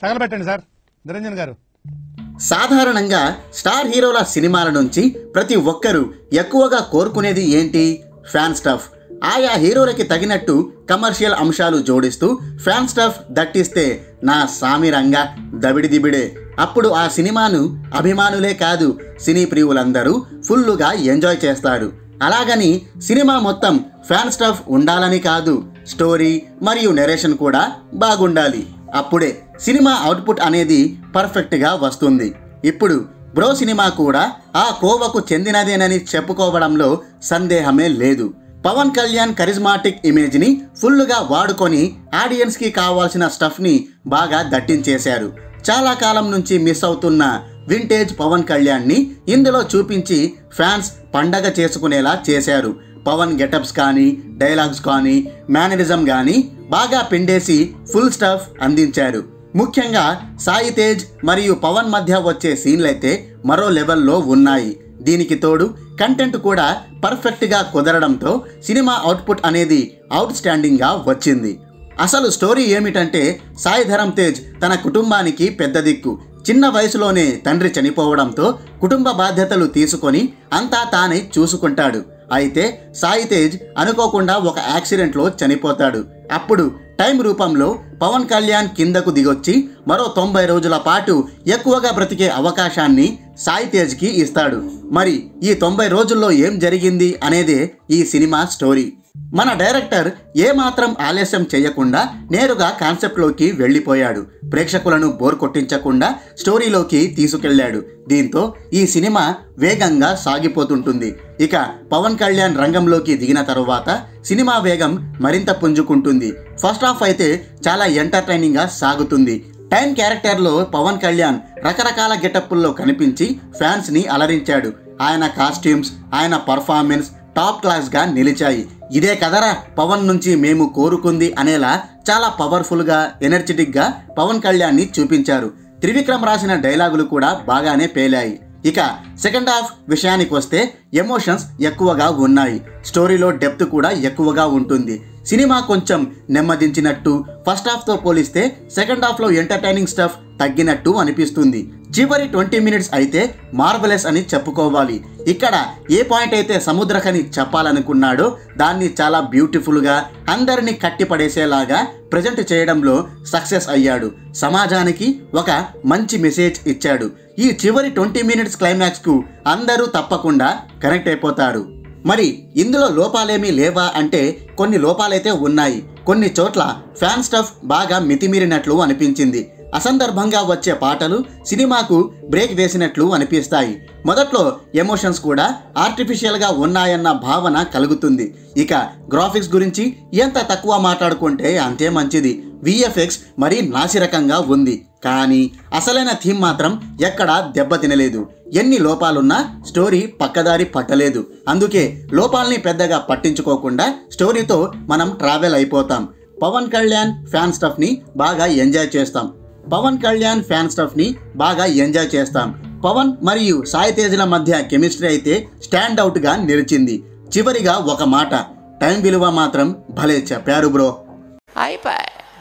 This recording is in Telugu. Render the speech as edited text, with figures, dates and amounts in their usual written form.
తగలబెట్టండి సార్ నిరంజన్ గారు. సాధారణంగా స్టార్ హీరోల సినిమాల నుంచి ప్రతి ఒక్కరూ ఎక్కువగా కోరుకునేది ఏంటి? Fan stuff. ఆయా హీరోలకి తగినట్టు కమర్షియల్ అంశాలు జోడిస్తూ ఫ్యాన్ స్టఫ్ దట్టిస్తే నా సామిరంగా దబిడిదిబిడే. అప్పుడు ఆ సినిమాను అభిమానులే కాదు సినీ ప్రియులందరూ ఫుల్లుగా ఎంజాయ్ చేస్తారు. అలాగని సినిమా మొత్తం ఫ్యాన్ స్టఫ్ ఉండాలని కాదు, స్టోరీ మరియు నెరేషన్ కూడా బాగుండాలి. అప్పుడే సినిమా అవుట్పుట్ అనేది పర్ఫెక్ట్గా వస్తుంది. ఇప్పుడు బ్రో సినిమా కూడా ఆ కోవకు చెందినదేనని చెప్పుకోవడంలో సందేహమే లేదు. పవన్ కళ్యాణ్ కరిజ్మాటిక్ ఇమేజ్ని ఫుల్లుగా వాడుకొని ఆడియన్స్కి కావాల్సిన స్టఫ్ని బాగా దట్టించేశారు. చాలా కాలం నుంచి మిస్ అవుతున్న వింటేజ్ పవన్ కళ్యాణ్ని ఇందులో చూపించి ఫ్యాన్స్ పండగ చేసుకునేలా చేశారు. పవన్ గెటప్స్ కానీ, డైలాగ్స్ కానీ, మేనరిజం కానీ బాగా పిండేసి ఫుల్ స్టఫ్ అందించారు. ముఖ్యంగా సాయి తేజ్ మరియు పవన్ మధ్య వచ్చే సీన్లైతే మరో లెవెల్లో ఉన్నాయి. దీనికి తోడు కంటెంట్ కూడా పర్ఫెక్ట్గా కుదరడంతో సినిమా అవుట్పుట్ అనేది అవుట్ స్టాండింగ్గా వచ్చింది. అసలు స్టోరీ ఏమిటంటే, సాయి ధరమ్ తేజ్ తన కుటుంబానికి పెద్ద దిక్కు. చిన్న వయసులోనే తండ్రి చనిపోవడంతో కుటుంబ బాధ్యతలు తీసుకొని అంతా తానే చూసుకుంటాడు. అయితే సాయి తేజ్ అనుకోకుండా ఒక యాక్సిడెంట్లో చనిపోతాడు. అప్పుడు టైం రూపంలో పవన్ కళ్యాణ్ కిందకు దిగొచ్చి మరో 90 రోజుల పాటు ఎక్కువగా బ్రతికే అవకాశాన్ని సాయి తేజ్కి ఇస్తాడు. మరి ఈ 90 రోజుల్లో ఏం జరిగింది అనేదే ఈ సినిమా స్టోరీ. మన డైరెక్టర్ ఏమాత్రం ఆలస్యం చేయకుండా నేరుగా కాన్సెప్ట్లోకి వెళ్ళిపోయాడు. ప్రేక్షకులను బోర్ కొట్టించకుండా స్టోరీలోకి తీసుకెళ్లాడు. దీంతో ఈ సినిమా వేగంగా సాగిపోతుంటుంది. ఇక పవన్ కళ్యాణ్ రంగంలోకి దిగిన తరువాత సినిమా వేగం మరింత పుంజుకుంటుంది. ఫస్ట్ హాఫ్ అయితే చాలా ఎంటర్టైనింగ్గా సాగుతుంది. టైం క్యారెక్టర్లో పవన్ కళ్యాణ్ రకరకాల గెటప్పుల్లో కనిపించి ఫ్యాన్స్ని అలరించాడు. ఆయన కాస్ట్యూమ్స్, ఆయన పర్ఫార్మెన్స్ టాప్ క్లాస్గా నిలిచాయి. ఇదే కదరా పవన్ నుంచి మేము కోరుకుంది అనేలా చాలా పవర్ఫుల్గా, ఎనర్జెటిక్గా పవన్ కళ్యాణ్ని చూపించారు. త్రివిక్రమ్ రాసిన డైలాగులు కూడా బాగానే పేలాయి. ఇక సెకండ్ హాఫ్ విషయానికి వస్తే ఎమోషన్స్ ఎక్కువగా ఉన్నాయి. స్టోరీలో డెప్త్ కూడా ఎక్కువగా ఉంటుంది. సినిమా కొంచెం నెమ్మదించినట్టు, ఫస్ట్ హాఫ్తో పోలిస్తే సెకండ్ హాఫ్లో ఎంటర్టైనింగ్ స్టఫ్ తగ్గినట్టు అనిపిస్తుంది. చివరి 20 మినిట్స్ అయితే మార్వెలస్ అని చెప్పుకోవాలి. ఇక్కడ ఏ పాయింట్ అయితే సముద్రకని చెప్పాలనుకున్నాడో దాన్ని చాలా బ్యూటిఫుల్గా అందరినీ కట్టిపడేసేలాగా ప్రజెంట్ చేయడంలో సక్సెస్ అయ్యాడు. సమాజానికి ఒక మంచి మెసేజ్ ఇచ్చాడు. ఈ చివరి 20 మినిట్స్ క్లైమాక్స్కు అందరూ తప్పకుండా కనెక్ట్ అయిపోతారు. మరి ఇందులో లోపాలేమీ లేవా అంటే కొన్ని లోపాలైతే ఉన్నాయి. కొన్ని చోట్ల ఫ్యాన్ స్టఫ్ బాగా మితిమీరినట్లు అనిపించింది. అసందర్భంగా వచ్చే పాటలు సినిమాకు బ్రేక్ వేసినట్లు అనిపిస్తాయి. మొదట్లో ఎమోషన్స్ కూడా ఆర్టిఫిషియల్గా ఉన్నాయన్న భావన కలుగుతుంది. ఇక గ్రాఫిక్స్ గురించి ఎంత తక్కువ మాట్లాడుకుంటే అంతే మంచిది. విఎఫ్ఎక్స్ మరీ నాసిరకంగా ఉంది. కానీ అసలైన థీమ్ మాత్రం ఎక్కడా దెబ్బతినలేదు. ఎన్ని లోపాలున్నా స్టోరీ పక్కదారి పట్టలేదు. అందుకే లోపాలని పెద్దగా పట్టించుకోకుండా స్టోరీతో మనం ట్రావెల్ అయిపోతాం. పవన్ కళ్యాణ్ ఫ్యాన్ స్టఫ్ని బాగా ఎంజాయ్ చేస్తాం. పవన్ మరియు సాయి తేజ్ల మధ్య కెమిస్ట్రీ అయితే స్టాండ్ అవుట్గా నిలిచింది. చివరిగా ఒక మాట, టైం విలువ మాత్రం భలే చెప్పారు బ్రో. అయిపోయి